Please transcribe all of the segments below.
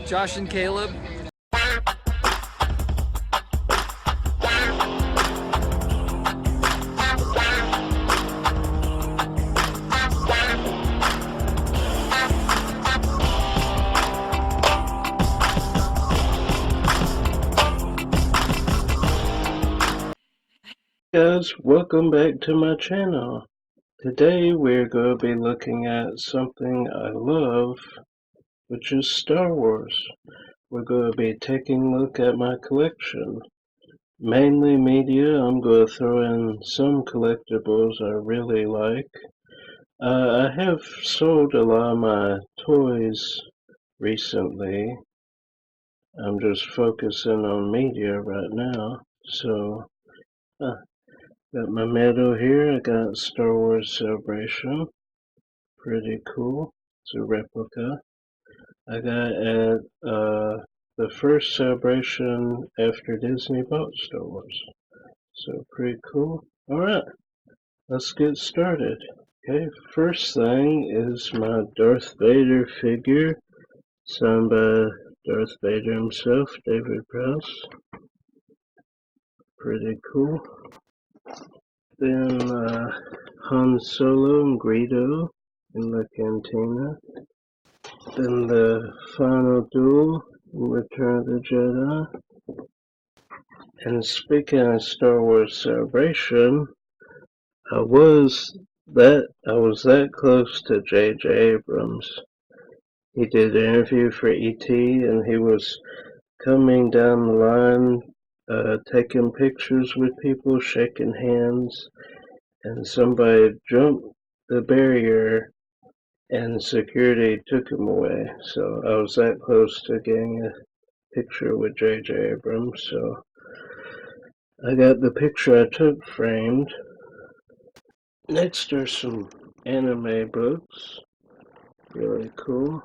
Josh and Caleb. Guys, welcome back to my channel. Today we're going to be looking at something I love, which is Star Wars. We're going to be taking a look at my collection. Mainly media. I'm going to throw in some collectibles I really like. I have sold a lot of my toys recently. I'm just focusing on media right now. So, got my medal here. I got Star Wars Celebration. Pretty cool. It's a replica. I got at the first celebration after Disney bought Star Wars. So pretty cool. Alright, let's get started. Okay, first thing is my Darth Vader figure, signed by Darth Vader himself, David Prowse. Pretty cool. Then Han Solo and Greedo in the cantina. Then the final duel in Return of the Jedi. And speaking of Star Wars Celebration, I was that close to J.J. Abrams. He did an interview for E.T. and he was coming down the line, taking pictures with people, shaking hands, and somebody jumped the barrier and security took him away. So I was that close to getting a picture with J.J. Abrams. So I got the picture I took framed. Next are some anime books. Really cool.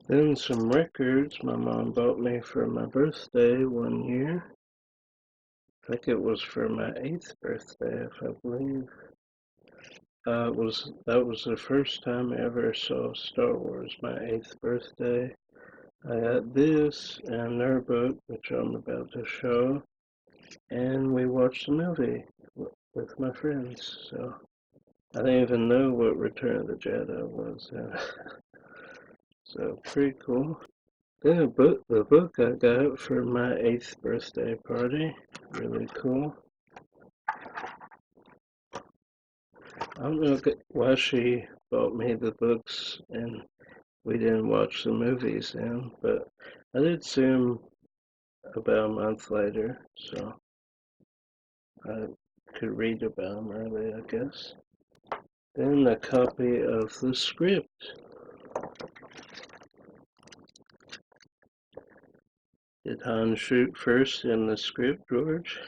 Then some records my mom bought me for my birthday one year. I think it was for my 8th birthday, if I believe. That was the first time I ever saw Star Wars, my 8th birthday. I got this and their book, which I'm about to show, and we watched the movie with my friends. So I didn't even know what Return of the Jedi was. So pretty cool. Then the book I got for my 8th birthday party. Really cool. I don't know why she bought me the books and we didn't watch the movies then, but I did see them about a month later, so I could read about them early, I guess. Then a copy of the script. Did Han shoot first in the script, George?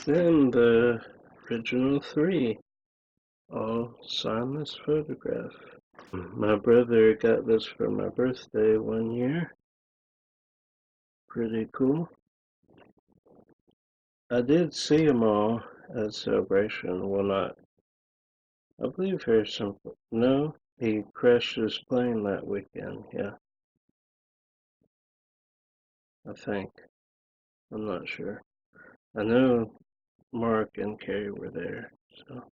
Then the original 3, all signed this photograph. My brother got this for my birthday one year. Pretty cool. I did see them all at Celebration. Well, not. I believe there's some. No, he crashed his plane that weekend. Yeah. I think. I'm not sure. I know Mark and Carrie were there, so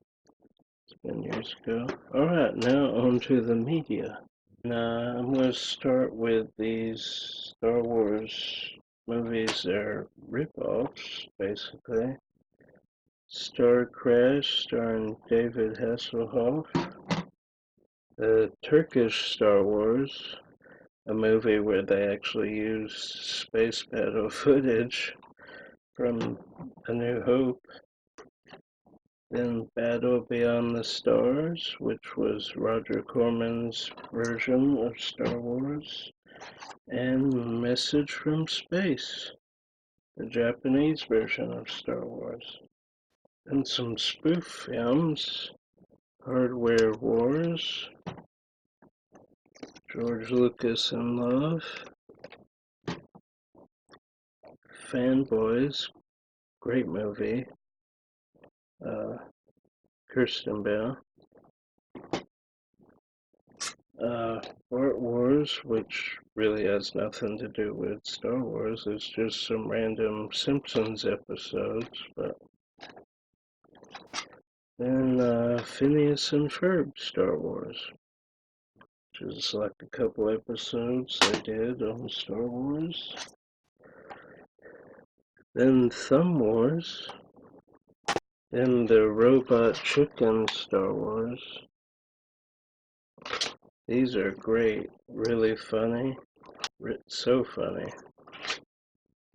it's been years ago. Alright, now on to the media. Now, I'm going to start with these Star Wars movies. They're rip-offs, basically. Star Crash, starring David Hasselhoff. The Turkish Star Wars, a movie where they actually use space battle footage from A New Hope. Then Battle Beyond the Stars, which was Roger Corman's version of Star Wars. And Message from Space, the Japanese version of Star Wars. And some spoof films, Hardware Wars, George Lucas in Love, Fanboys, great movie. Kirsten Bell. Art Wars, which really has nothing to do with Star Wars. It's just some random Simpsons episodes, but then Phineas and Ferb Star Wars, which is like a couple episodes they did on Star Wars. Then Thumb Wars. Then the Robot Chicken Star Wars. These are great, really funny, so funny.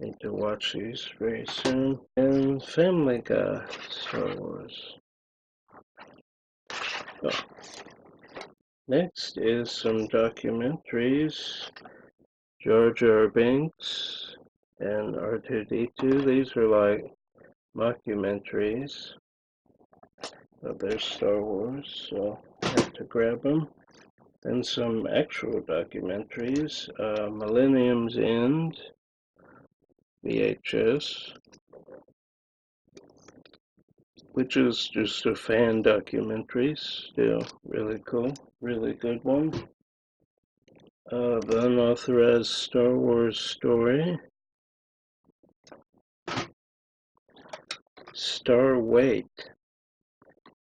Need to watch these very soon. And Family Guy Star Wars. Oh. Next is some documentaries. Jar Jar Binks and R2-D2. These are like mockumentaries of their Star Wars, so I have to grab them. Then some actual documentaries. Millennium's End, VHS, which is just a fan documentary, still really cool, really good one. The Unauthorized Star Wars Story. Star Wait.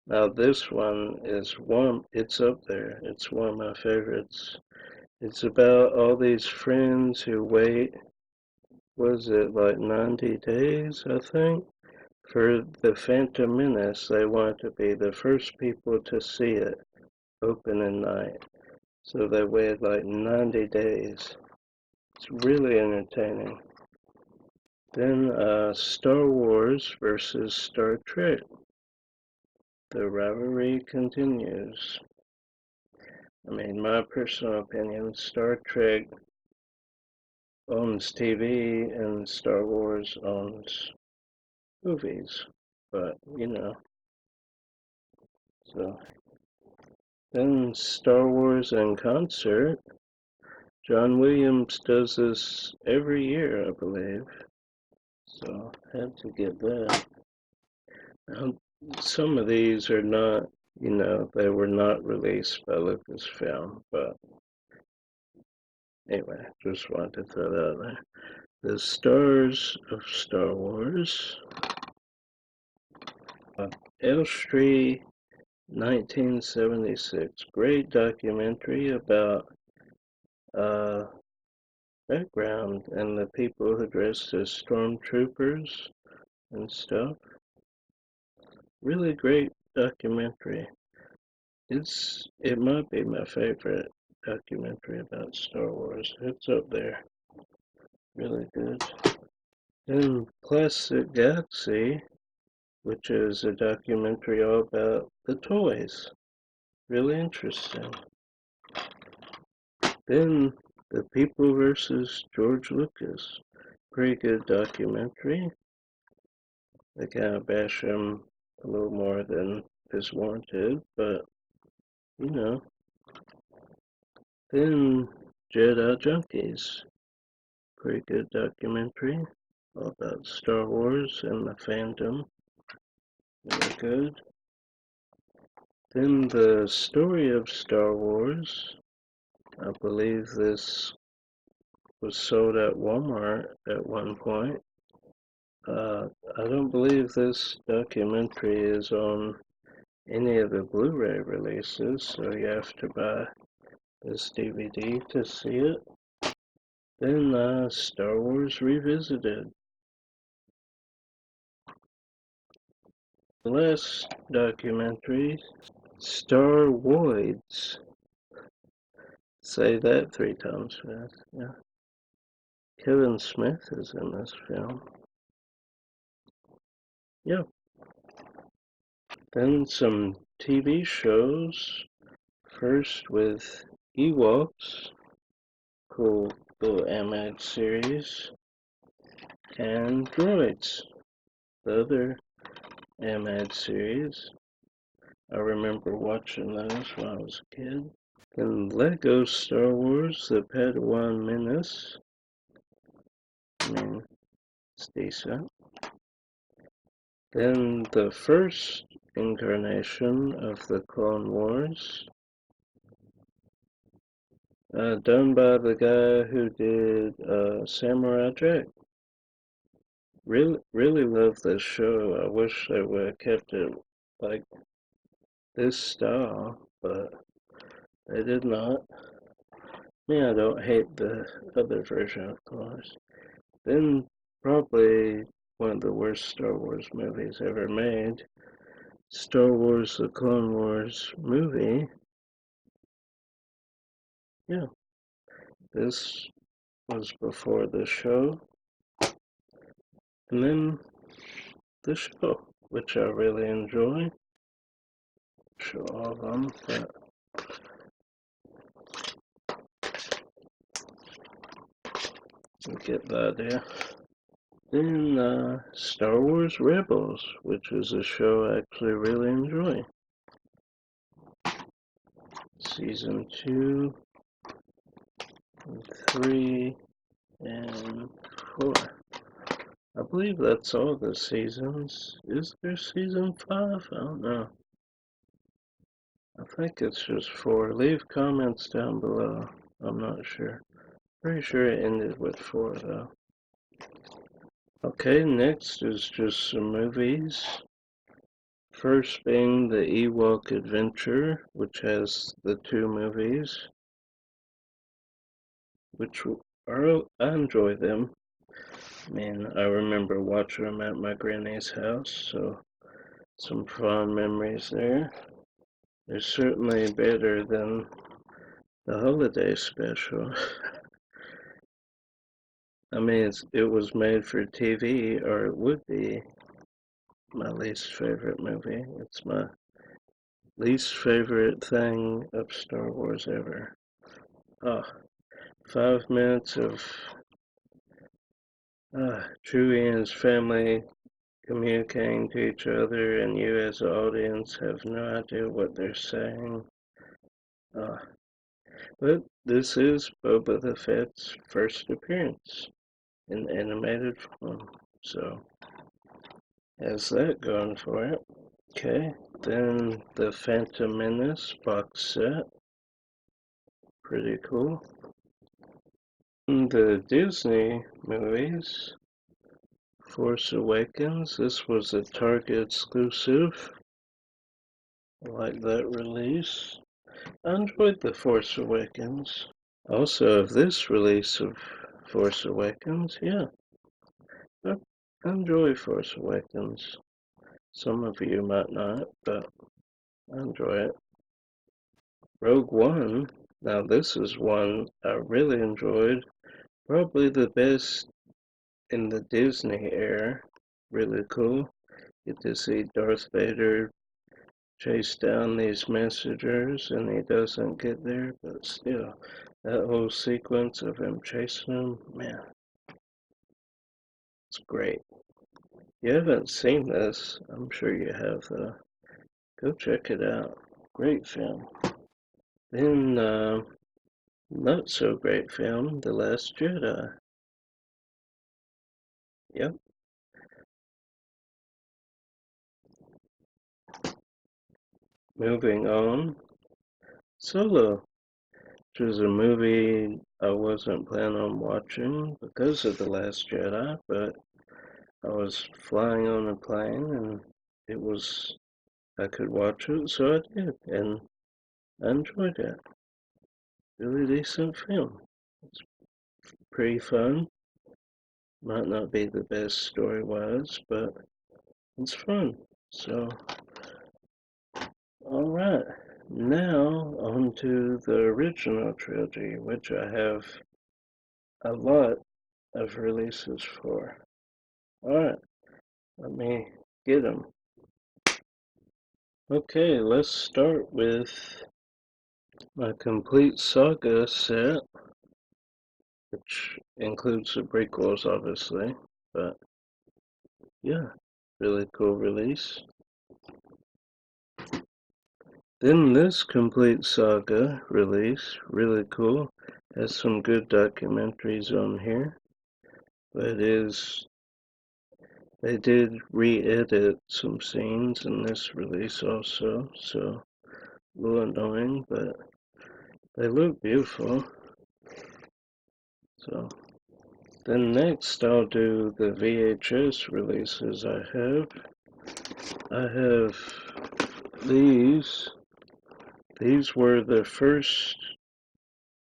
Now this one is it's up there. It's one of my favorites. It's about all these friends who wait, was it like 90 days, I think? For the Phantom Menace. They want to be the first people to see it opening night. So they waited like 90 days. It's really entertaining. Then Star Wars versus Star Trek. The rivalry continues. I mean, my personal opinion, Star Trek owns TV and Star Wars owns movies. But, you know. So, then Star Wars in concert. John Williams does this every year, I believe. So, had to get that. Now, some of these are not, you know, they were not released by Lucasfilm, but anyway, just wanted to throw that out there. The Stars of Star Wars. Elstree, 1976. Great documentary about background and the people who dressed as stormtroopers and stuff. Really great documentary. It might be my favorite documentary about Star Wars. It's up there. Really good. Then Classic Galaxy, which is a documentary all about the toys. Really interesting. Then The People versus George Lucas. Pretty good documentary. They kind of bash him a little more than is warranted, but you know. Then Jedi Junkies. Pretty good documentary all about Star Wars and the fandom. Really good. Then The Story of Star Wars. I believe this was sold at Walmart at one point. I don't believe this documentary is on any of the Blu-ray releases, so you have to buy this DVD to see it. Then Star Wars Revisited. The last documentary, Star Woids. Say that 3 times fast, yeah. Kevin Smith is in this film. Yeah. Then some TV shows. First with Ewoks, cool little animated series, and Droids, the other animated series. I remember watching those when I was a kid. Then Lego Star Wars, The Padawan Menace. I mean, It's decent. Then the first incarnation of the Clone Wars, done by the guy who did Samurai Jack. Really love this show. I wish they would have kept it like this style, but they did not. I don't hate the other version, of course. Then probably one of the worst Star Wars movies ever made, Star Wars The Clone Wars movie. Yeah, this was before the show. And then the show, which I really enjoy. Show all of them, but you get the idea. Then Star Wars Rebels, which is a show I actually really enjoy. Season 2, 3, and 4. I believe that's all the seasons. Is there season 5? I don't know. I think it's just 4. Leave comments down below. I'm not sure. Pretty sure it ended with 4 though. Okay, next is just some movies. First being the Ewok Adventure, which has the 2 movies, which are, I enjoy them. I remember watching them at my granny's house, so some fond memories there. They're certainly better than the holiday special. It was made for TV, or it would be my least favorite movie. It's my least favorite thing of Star Wars ever. 5 minutes of Chewie and his family communicating to each other, and you as the audience have no idea what they're saying. But this is Boba the Fett's first appearance in animated form, so has that going for it. Okay, then the Phantom Menace box set, pretty cool. The Disney movies, Force Awakens, this was a Target exclusive. I like that release. I enjoyed the Force Awakens. Also, of this release of Force Awakens, yeah. I enjoy Force Awakens. Some of you might not, but I enjoy it. Rogue One, now this is one I really enjoyed. Probably the best in the Disney era. Really cool. Get to see Darth Vader chase down these messengers and he doesn't get there, but still, that whole sequence of him chasing them, man, it's great. You haven't seen this, I'm sure you have though. Go check it out. Great film. Then, not so great film, The Last Jedi. Yep. Moving on. Solo, which is a movie I wasn't planning on watching because of The Last Jedi, but I was flying on a plane and I could watch it, so I did, and I enjoyed it. Really decent film. It's pretty fun. Might not be the best story-wise, but it's fun. So, alright. Now, on to the original trilogy, which I have a lot of releases for. Alright, let me get them. Okay, let's start with my complete saga set, which includes the prequels, obviously, but yeah, really cool release. Then this complete saga release, really cool, has some good documentaries on here, but is They did re-edit some scenes in this release also, so a little annoying, but they look beautiful. So then next I'll do the VHS releases I have. I have these. These were the first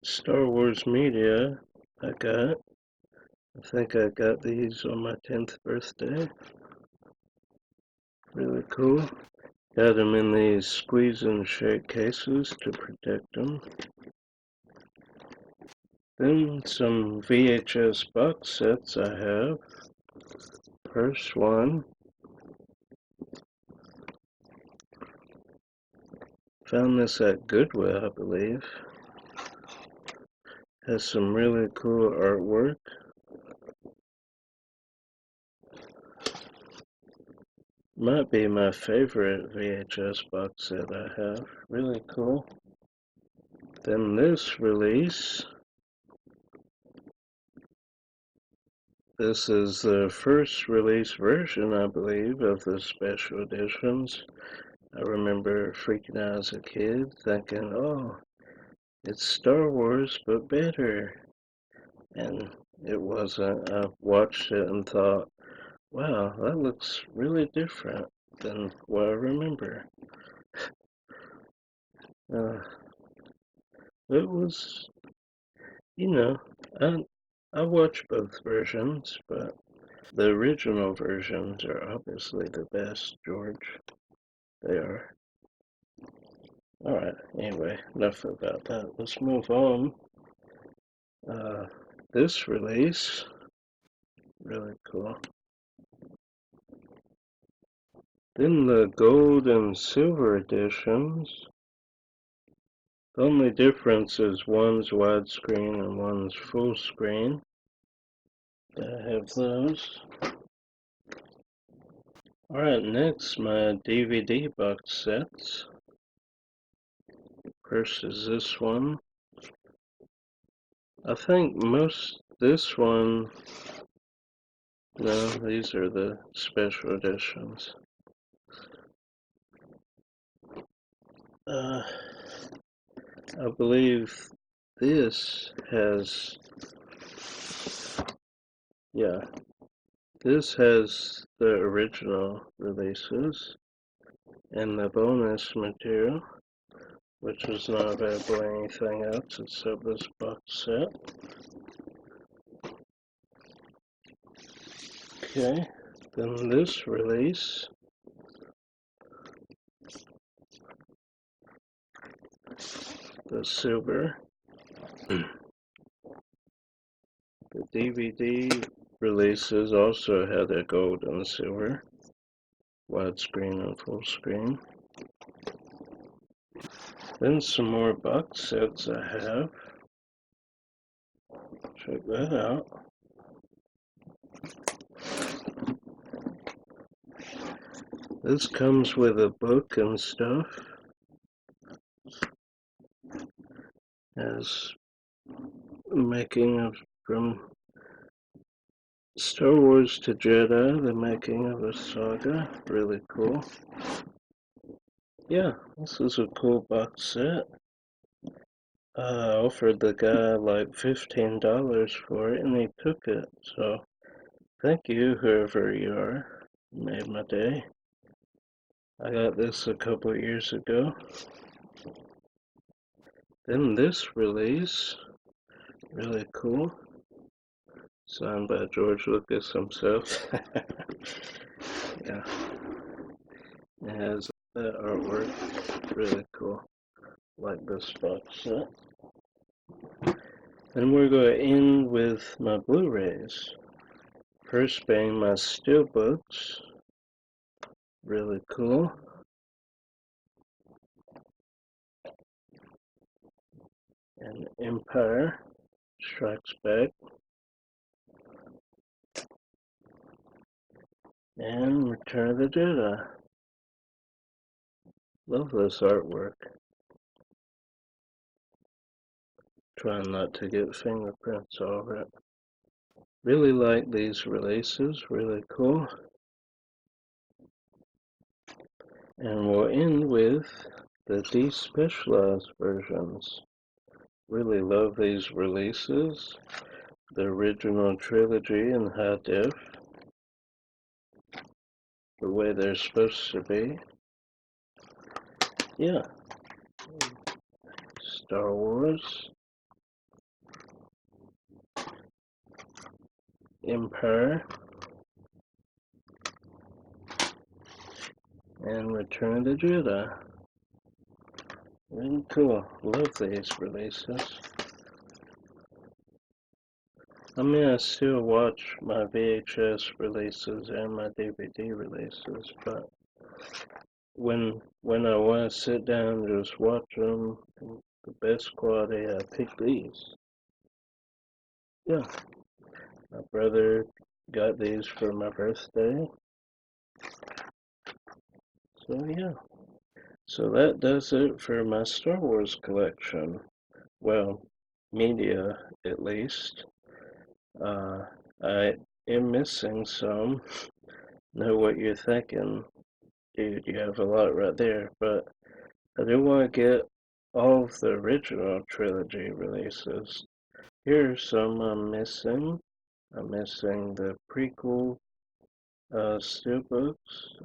Star Wars media I got. I think I got these on my 10th birthday. Really cool. Got them in these squeeze and shake cases to protect them. Then some VHS box sets I have. First one. Found this at Goodwill, I believe. Has some really cool artwork. Might be my favorite VHS box set I have. Really cool. Then this release. This is the first release version, I believe, of the special editions. I remember freaking out as a kid, thinking, oh, it's Star Wars, but better. And it wasn't. I watched it and thought, wow, that looks really different than what I remember. It was, I watched both versions, but the original versions are obviously the best, George. They are. Alright, anyway, enough about that. Let's move on. This release, really cool. Then the gold and silver editions. The only difference is one's widescreen and one's full screen. I have those. Alright, next my DVD box sets. First is this one. I think this one, no, these are the special editions. I believe this has, this has the original releases and the bonus material, which was not available anything else except this box set. Okay, then this release. The silver. The DVD releases also had a gold and silver, widescreen and full screen. Then some more box sets I have. Check that out. This comes with a book and stuff. As making of from Star Wars to Jedi, the making of a saga. Really cool. Yeah, this is a cool box set. I offered the guy like $15 for it and he took it, so thank you, whoever you are. You made my day. I got this a couple years ago. Then this release, really cool. Signed by George Lucas himself. Yeah. It has that artwork. Really cool. Like this box set. Then we're going to end with my Blu-rays. First being my steelbooks. Really cool. And Empire Strikes Back. And Return of the Jedi. Love this artwork. Trying not to get fingerprints all over it. Really like these releases, really cool. And we'll end with the despecialized versions. Really love these releases. The original trilogy in high def, the way they're supposed to be. Yeah. Star Wars, Empire, and Return of the Jedi. Really cool. Love these releases. I mean, I still watch my VHS releases and my DVD releases, but when I want to sit down and just watch them, the best quality, I pick these. Yeah. My brother got these for my birthday. So yeah. So that does it for my Star Wars collection. Well, media at least. I am missing some. Know what you're thinking, dude, you have a lot right there, but I do want to get all of the original trilogy releases. Here's some I'm missing. I'm missing the prequel steelbooks.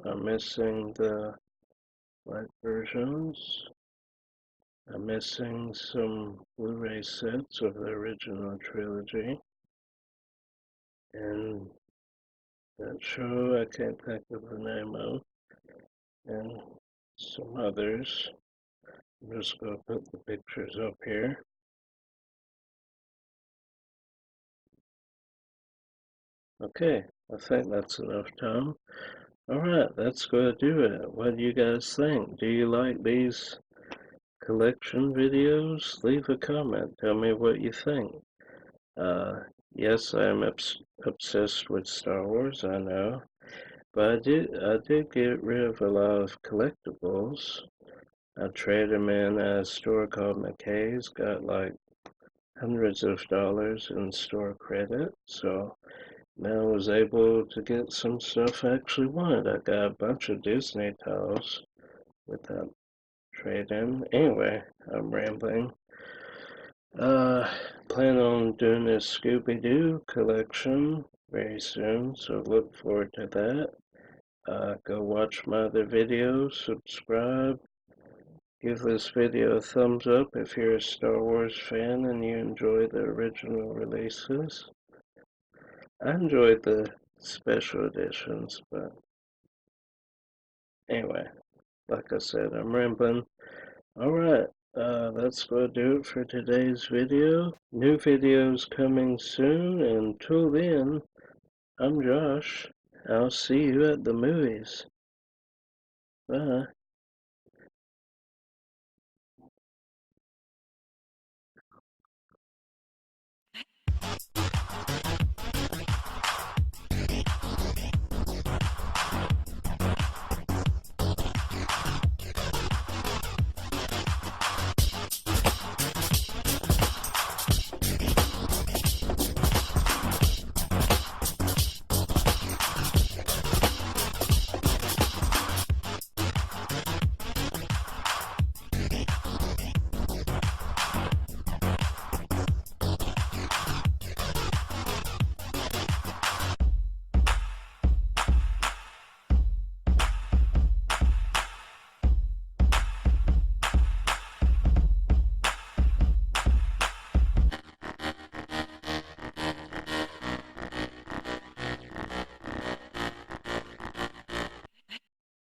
I'm missing the white versions. I'm missing some Blu-ray sets of the original trilogy. And that show I can't think of the name of. And some others. I'm just going to put the pictures up here. Okay, I think that's enough time. Alright, that's going to do it. What do you guys think? Do you like these collection videos? Leave a comment. Tell me what you think. Yes, I am obsessed with Star Wars, I know. But I did get rid of a lot of collectibles. I traded them in at a store called McKay's, got like hundreds of dollars in store credit, so now I was able to get some stuff I actually wanted. I got a bunch of Disney towels with that trade-in. Anyway, I'm rambling. Plan on doing a Scooby-Doo collection very soon, so look forward to that. Go watch my other videos, subscribe, give this video a thumbs up if you're a Star Wars fan and you enjoy the original releases. I enjoyed the special editions, but anyway, like I said, I'm rambling. Alright, that's going to do it for today's video. New videos coming soon, and until then, I'm Josh. I'll see you at the movies. Bye.